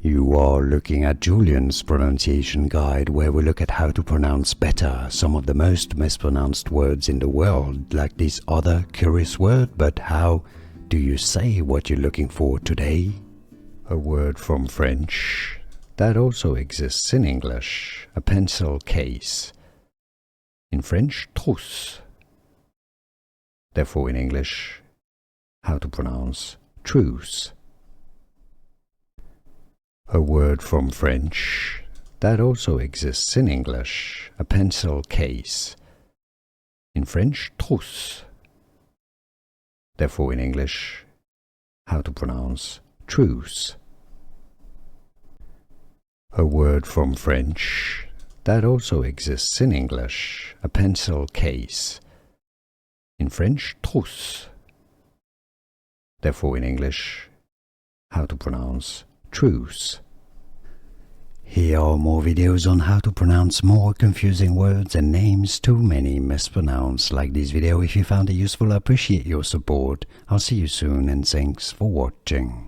You are looking at Julian's pronunciation guide, where we look at how to pronounce better some of the most mispronounced words in the world, like this other curious word. But how do you say what you're looking for today? A word from French that also exists in English, a pencil case. In French, trousse. Therefore in English, how to pronounce trousse. A word from French that also exists in English, a pencil case. In French, trousse. Therefore in English, how to pronounce trousse. A word from French that also exists in English, a pencil case. In French, trousse. Therefore in English, how to pronounce trousse. Here are more videos on how to pronounce more confusing words and names too many mispronounced. Like this video if you found it useful. I appreciate your support. I'll see you soon and thanks for watching.